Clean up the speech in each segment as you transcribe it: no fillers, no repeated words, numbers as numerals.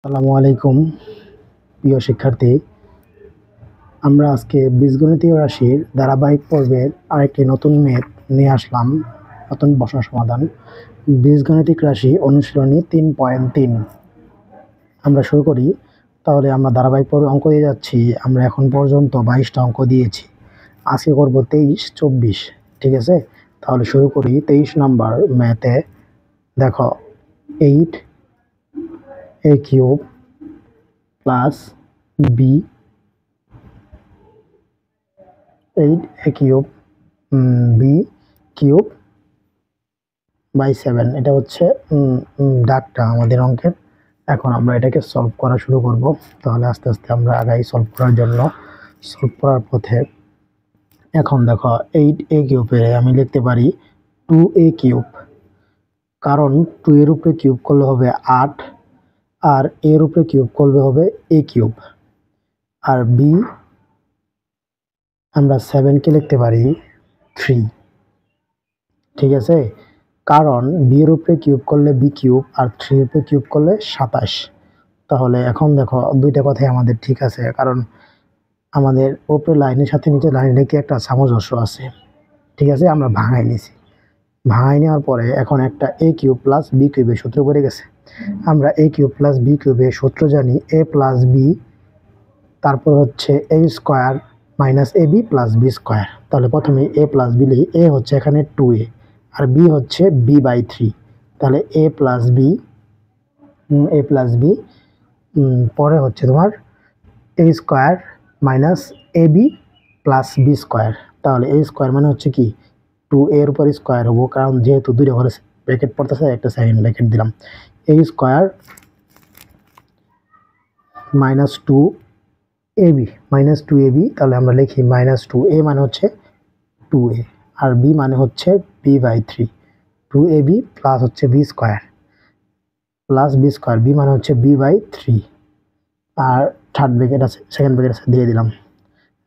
আসসালামু আলাইকুম প্রিয় শিক্ষার্থী। আমরা আজকে বীজগণিতীয় রাশির ধারাবাহিক পর্বের আরেকটি নতুন ম্যাথ নিয়ে আসলাম, নতুন প্রশ্ন সমাধান। বীজগণিতিক রাশি অনুশীলনী 3.3 আমরা শুরু করি। তাহলে আমরা ধারাবাহিক পর্বে অঙ্ক দিয়ে যাচ্ছি। আমরা এখন পর্যন্ত 22টা অঙ্ক দিয়েছি, আজকে করব 23-24। ঠিক আছে, তাহলে শুরু করি। 23 নম্বর ম্যাথে দেখো 8a³ plus b 8a³ b cube by 7, এটা হচ্ছে ডাকটা আমাদের অঙ্কের। এখন আমরা এটাকে সলভ করা শুরু করব। তাহলে আস্তে আস্তে আমরা আগাই সলভ করার জন্য, সলভ করার পথে। এখন দেখো 8a³ আমি লিখতে পারি 2a³, কারণ 2 এর উপরে কিউব করলে হবে 8, আর এর উপরে কিউব করলে হবে a³। আর বি আমরা 7কে লিখতে পারি 3। ঠিক আছে, কারণ বি এর উপরে কিউব করলে বি³ আর 3 এর উপরে কিউব করলে 27। তাহলে এখন দেখো দুইটা কথাই আমাদের ঠিক আছে, কারণ আমাদের উপরে লাইনের সাথে নিচে লাইনে কি একটা সামঞ্জস্য আছে। ঠিক আছে, আমরা ভাঙাই নিছি। ভাঙাই নেওয়ার পরে এখন একটা a³ প্লাস b³ এর সূত্র পড়ে গেছে। আমরা a³ প্লাস b³ এর সূত্র জানি a প্লাস b, তারপর হচ্ছে a² minus ab plus b²। তাহলে প্রথমে a প্লাস b লিখি। a হচ্ছে এখানে 2a আর b হচ্ছে b/3। তাহলে a প্লাস b পরে হচ্ছে তোমার a² minus ab plus b²। তাহলে a² মানে হচ্ছে কি 2a এর উপর স্কোয়ার হবো, কারণ যেহেতু দুইটা ঘরে ব্র্যাকেট পড়তেছে, একটা সেকেন্ড ব্র্যাকেট দিলাম। a² মাইনাস 2ab, তাহলে আমরা লিখি মাইনাস 2a মানে হচ্ছে 2a, আর b মানে হচ্ছে b/3। 2ab প্লাস হচ্ছে b² প্লাস b², b মানে হচ্ছে b/3, আর থার্ড ব্র্যাকেট আছে, সেকেন্ড ব্র্যাকেট আছে, দিয়ে দিলাম।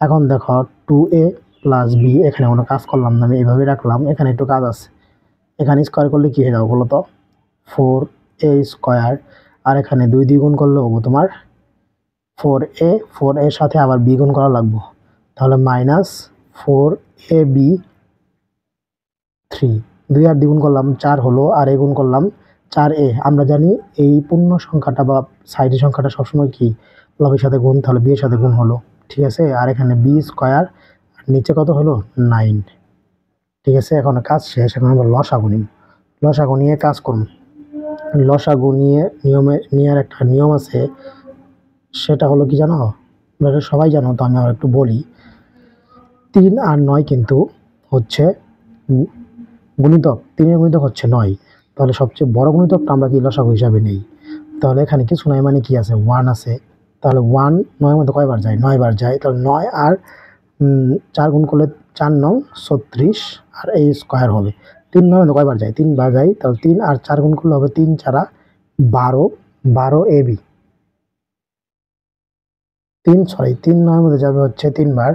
এখন দেখো 2a প্লাস b, এখানে কোনো কাজ করলাম না, আমি এইভাবে রাখলাম। এখানে একটু কাজ আছে, এখানে স্কোয়ার করলে কি হয়ে যাবে বলো তো, 4a²। আর এখানে 2 দিয়ে গুণ করলে হবো তোমার 4a, 4 এর সাথে আবার b গুণ করা লাগবো। তাহলে মাইনাস 4ab/3, 2 আর দ্বিগুণ করলাম 4 হলো, আর এ গুণ করলাম 4a। আমরা জানি এই পূর্ণ সংখ্যাটা বা সাইডের সংখ্যাটা সবসময় কি লবের সাথে গুণ, তাহলে b এর সাথে গুণ হলো। ঠিক আছে, আর এখানে b², আর নিচে কত হলো 9। ঠিক আছে, এখন কাজ শেষ। এখন আমরা লসাগু নিব, লসাগু নিয়ে কাজ করুন। লসাগু নিয়ে নেওয়ার একটা নিয়ম আছে, সেটা হলো কি জানো, আপনারা সবাই জানো, তো আমি আর একটু বলি। 3 আর 9 কিন্তু হচ্ছে গুণিতক, 3 এর গুণিতক হচ্ছে 9। তাহলে সবচেয়ে বড় গুণিতকটা আমরা কি লসাগু হিসাবে নেই। তাহলে এখানে কিছু নাই মানে কি আছে, 1 আছে। তাহলে 1 9 এর মধ্যে কয়বার যায়, 9 বার যায়। তাহলে 9 আর 4 গুণ করলে 4 9 36, আর a² হবে। 3 9 মধ্যে কয়বার যায়, 3 বার যায়। তাহলে 3 আর 4 গুণ করলে হবে 3 4 12, 12ab। 3 9 মধ্যে যাবে হচ্ছে 3 বার।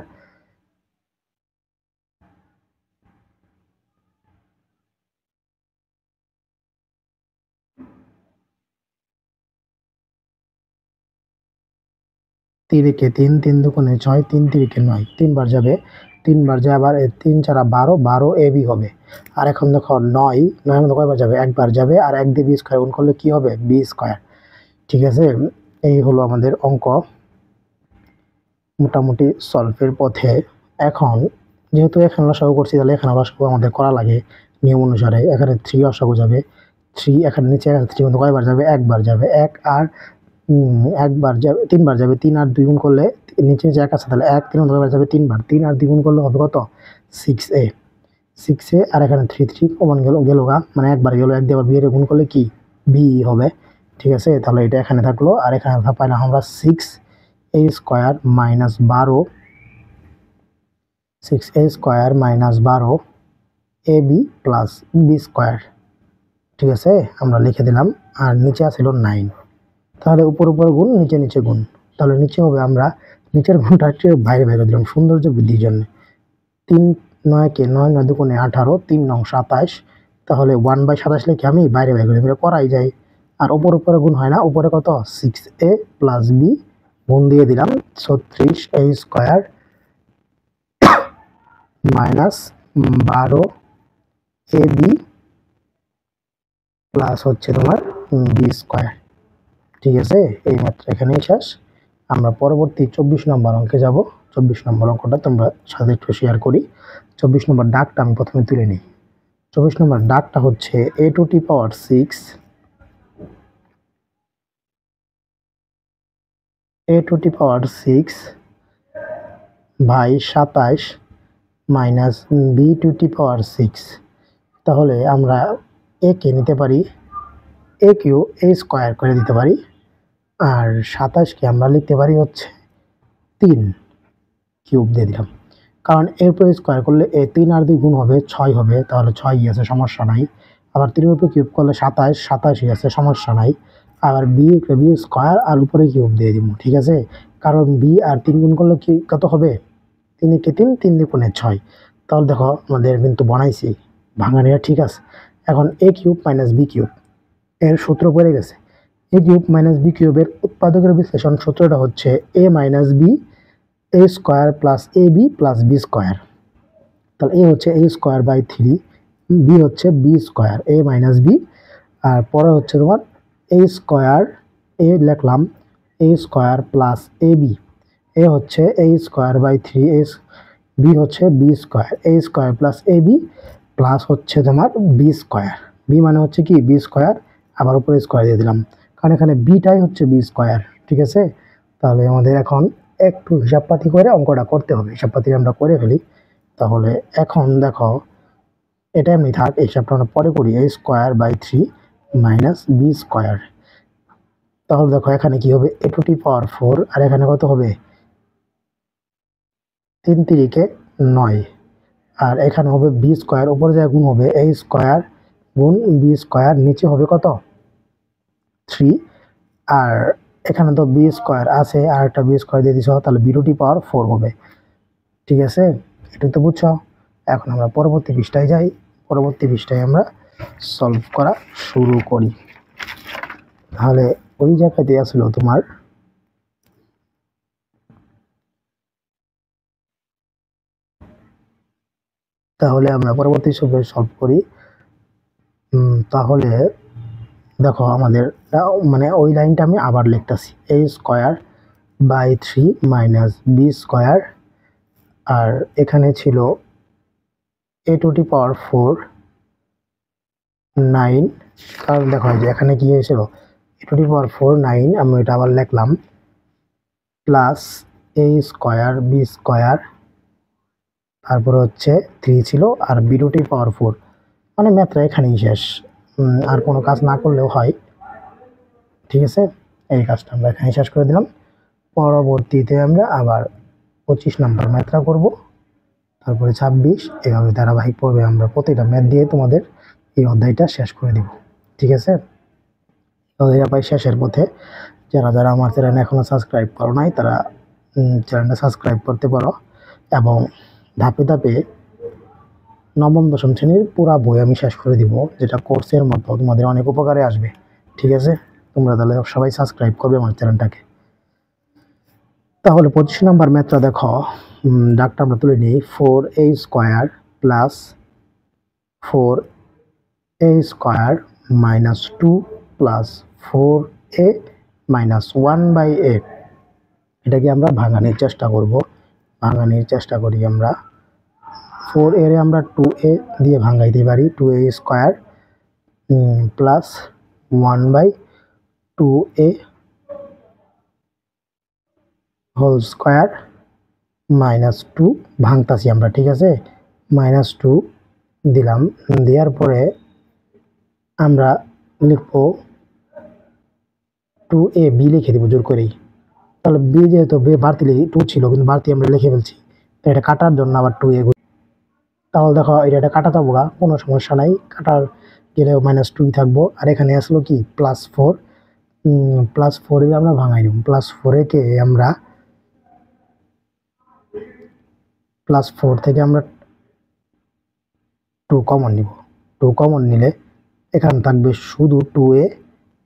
তিরিকে 3, 3 দুগুণে 6, 3 তিরিকে 9, 3 বার যাবে। 3 বার যায়, আবার 3 4 12, 12ab হবে। আর এখন দেখো 9 9 মধ্যে কয়বার যাবে, একবার যাবে। আর 1 দিয়ে b² গুণ করলে কি হবে, b²। ঠিক আছে, এই হলো আমাদের অঙ্ক, মোটামুটি সলভের পথে। এখন যেহেতু এখানে লসাগু করছি, তাহলে এখানে লসাগু আমাদের করা লাগে নিয়ম অনুসারে। এখানে 3 লসাগু যাবে, 3 এখানে নিচে 3 মধ্যে কয়বার যাবে, একবার যাবে। 1 আর একবার যাবে, 3 বার যাবে। 3 আর 2 গুণ করলে নিচে যে 1 আছে, তাহলে 1 3 মধ্যে কয়বার যাবে, 3 বার। 3 আর 2 গুণ করলে হবে কত, 6a। 6a, আর এখানে 3 3 কমন গেল গা, মানে একবার গেল। 1 দিয়ে আবার b এর গুণ করলে কি b হবে। ঠিক আছে, তাহলে এটা এখানে থাকলো। আর এখানে পাইলাম আমরা 6a² minus 12, 6a² minus 12ab plus b²। ঠিক আছে, আমরা লিখে দিলাম। আর নিচে আসলো 9। তাহলে উপর উপর গুণ, নিচে নিচে গুণ। তাহলে নিচে হবে, আমরা নিচের গুণটা একটু বাইরে বাইরে দিলাম সৌন্দর্য বৃদ্ধির জন্য। 3 9কে 9 9 দুগুণে 18, 3 9 27। তাহলে 1/27 লিখে আমি বাইরে বাইরে করে করাই যায়। আর উপরে গুণ হয় না, উপরে কত 6a প্লাস বি গুণ দিয়ে দিলাম 36a square minus 12ab plus হচ্ছে তোমার বি স্কোয়ার। ঠিক আছে, এই মাত্র এখানেই শেষ। আমরা পরবর্তী 24 নম্বর অঙ্কে যাব। 24 নম্বর অঙ্কটা তোমরা সাথে একটু শেয়ার করি। 24 নম্বর ডাকটা আমি প্রথমে তুলে নিই। 24 নম্বর ডাকটা হচ্ছে a to the power 6 a to the power 6 by 27 minus b to the power 6। তাহলে আমরা এ কে নিতে পারি এ কিউ এ স্কোয়ার করে দিতে পারি, আর 27কে আমরা লিখতে পারি হচ্ছে 3 কিউব দিয়ে দিলাম। কারণ এর উপরে স্কোয়ার করলে এ 3 আর 2 গুণ হবে 6 হবে, তাহলে 6ই আছে, সমস্যা নাই। আবার 3 এর উপরে কিউব করলে 27ই আছে, সমস্যা নাই। আবার বি স্কোয়ার আর উপরে কিউব দিয়ে দিব, ঠিক আছে। কারণ বি আর 3 গুণ করলে কি কত হবে, 3 কে 3, 3 দ্বিগুণে 6। তাহলে দেখো আমাদের কিন্তু বানাইছি ভাঙানিটা, ঠিক আছে। এখন এ কিউব মাইনাস বি কিউব এর সূত্র পড়ে গেছে। এ কিউব মাইনাস বি কিউবের উৎপাদকের বিশ্লেষণ সূত্রটা হচ্ছে এ minus B A square plus A B plus b square. তাহলে এ হচ্ছে এ স্কোয়ার বাই 3, বি হচ্ছে বি স্কোয়ার, এ মাইনাস বি। আর পরে হচ্ছে তোমার এ স্কোয়ার, এ লিখলাম এ স্কোয়ার প্লাস এ বি, এ হচ্ছে এ স্কোয়ার বাই 3, বি হচ্ছে B square, A square plus A B plus হচ্ছে তোমার বি স্কোয়ার। বি মানে হচ্ছে কি বি স্কোয়ার, আবার উপরে স্কোয়ার দিয়ে দিলাম, কারণ এখানে বিটাই হচ্ছে বি স্কোয়ার, ঠিক আছে। তাহলে আমাদের এখন একটু হিসাবপাতি করে অঙ্কটা করতে হবে, হিসাবপাতি আমরা করে ফেলি। তাহলে এখন দেখো এটা এমনি থাক, এই হিসাবটা আমরা পরে করি। A square by 3 minus b square. তাহলে দেখো এখানে কি হবে, এ টু টি পাওয়ার 4, আর এখানে কত হবে 3 3 9, আর এখানে হবে বি স্কোয়ার, উপরে যা গুণ হবে এ স্কোয়ার গুণ বি স্কোয়ার, নিচে হবে কত 3। আর এখানে তো বি স্কোয়ার আছে, আর একটা বি স্কোয়ার দিয়ে দিছ, তাহলে বি টু টি পাওয়ার 4 হবে, ঠিক আছে। এটা তো বুঝছো। এখন আমরা পরবর্তী পৃষ্ঠায় যাই। পরবর্তী পৃষ্ঠায় আমরা সলভ করা শুরু করি। তাহলে ওই জায়গায় দেওয়া ছিল তোমার তাহলে আমরা পরবর্তী সলভ করি। তাহলে দেখো আমাদের মানে ওই লাইনটা আমি আবার লিখতেছি, a square by 3 minus b square, আর এখানে ছিল এ টু টি পাওয়ার 4 9। কারণ দেখো যে এখানে কি হয়েছিল, এ টু টি পাওয়ার 4 9, আমি এটা আবার লিখলাম প্লাস এ স্কোয়ার বি স্কোয়ার, তারপরে হচ্ছে 3 ছিল, আর বি টু টি পাওয়ার 4। মানে ম্যাথটা এখানেই শেষ, আর কোনো কাজ না করলেও হয়, ঠিক আছে। এই কাজটা আমরা এখানে শেষ করে দিলাম। পরবর্তীতে আমরা আবার 25 নম্বর ম্যাথটা করব, তারপরে 26, এভাবে ধারাবাহিক পর্বে আমরা প্রতিটা ম্যাথ দিয়ে তোমাদের এই অধ্যায়টা শেষ করে দিব, ঠিক আছে। অধ্যায়টা প্রায় শেষের পথে। যারা যারা আমার চ্যানেল এখনও সাবস্ক্রাইব করো নাই, তারা চ্যানেলটা সাবস্ক্রাইব করতে পারো, এবং ধাপে ধাপে নবম দশম শ্রেণীর পুরা বই আমি শেষ করে দিব, যেটা কোর্সের মতো তোমাদের অনেক উপকারে আসবে, ঠিক আছে। তোমরা তাহলে সবাই সাবস্ক্রাইব করবে আমার চ্যানেলটাকে। তাহলে 25 নম্বর ম্যাথটা দেখো, ডাকটা আমরা তুলে নিই, 4a square plus 4a square minus 2 plus 4a minus 1/a। এটাকে আমরা ভাঙানোর চেষ্টা করব। ভাঙানোর চেষ্টা করি আমরা, 4a রে আমরা 2a দিয়ে ভাঙাইতে পারি, 2a square plus 1/2a whole square minus 2 ভাঙতাছি আমরা, ঠিক আছে। মাইনাস 2 দিলাম, দেওয়ার পরে আমরা লিখব 2ab লিখে দিব জোর করেই। তাহলে বি যেহেতু বাড়তি 2 ছিল, কিন্তু বাড়তি আমরা লিখে ফেলছি, তো এটা কাটার জন্য আবার 2a। তাহলে দেখো এটা কাটাতে হবো, কোনো সমস্যা নাই, কাটার গেলেও মাইনাস 2 থাকবো। আর এখানে আসলো কি +4, +4 আমরা ভাঙাই দিব, +4 কে আমরা +4 থেকে আমরা 2 কমন নিব। 2 কমন নিলে এখানে থাকবে শুধু 2a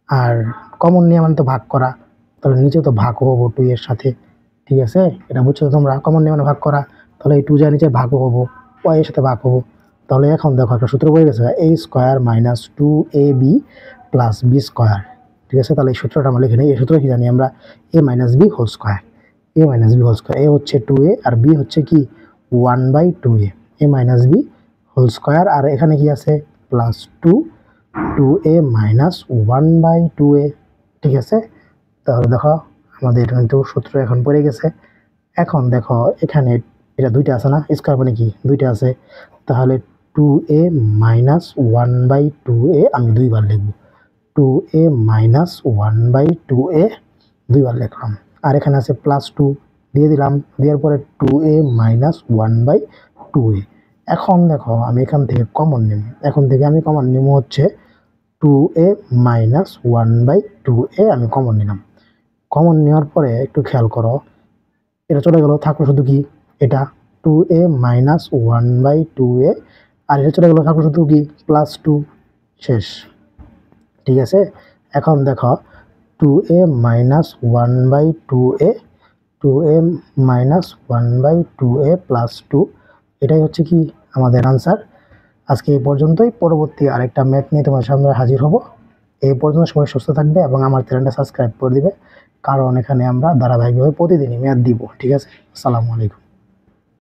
আর কমন নিয়ে মানে তো ভাগ করা, তাহলে নিচে তো ভাগ হবো 2 এর সাথে, ঠিক আছে? এটা বুঝছো তো তোমরা? কমন নিয়ে মানে ভাগ করা, তাহলে এই 2 যা নিচে ভাগ হবো, y এর সাথে ভাগ হবো। তাহলে এখন দেখো একটা সূত্র বলে গেছে a square minus 2ab plus b square, ঠিক আছে? তাহলে এই সূত্রটা আমরা লিখে নিই। এই সূত্র কি জানি আমরা? a minus b whole square, a minus b whole square, a হচ্ছে 2a আর b হচ্ছে কি 1/2a, a minus b whole square, আর এখানে কি আছে প্লাস 2a মাইনাস 1/2a, ঠিক আছে? তাহলে দেখো আমাদের কিন্তু সূত্র এখন পড়ে গেছে। এখন দেখো এখানে এটা দুইটা আছে না, স্কোয়ার মানে কি দুইটা আছে, তাহলে 2a মাইনাস 1/2a আমি দুইবার লিখব, 2a মাইনাস 1/2a দুইবার লিখলাম। আর এখানে আছে প্লাস 2 দিয়ে দিলাম, দেওয়ার পরে 2a মাইনাস 1/2a। এখন দেখো আমি এখান থেকে কমন নেব, এখন থেকে আমি কমন নেব হচ্ছে 2a মাইনাস 1/2a আমি কমন নিলাম। কমন নেওয়ার পরে একটু খেয়াল করো, এটা চলে গেল, থাকলো শুধু কি এটা 2a মাইনাস 1/2a, আর এটা চলে গেল, থাকলো শুধু কি প্লাস 2, শেষ, ঠিক আছে? এখন দেখো 2a minus 1/2a, 2a minus 1/2a plus 2, এটাই হচ্ছে কি আমাদের আনসার। আজকে এই পর্যন্তই, পরবর্তী আরেকটা ম্যাথ নিয়ে তোমার সামনে হাজির হব। এই পর্যন্ত সবাই সুস্থ থাকবে এবং আমার চ্যানেলটা সাবস্ক্রাইব করে দিবে, কারণ এখানে আমরা ধারাবাহিকভাবে প্রতিদিনই ম্যাথ দিব, ঠিক আছে? আসসালামু আলাইকুম।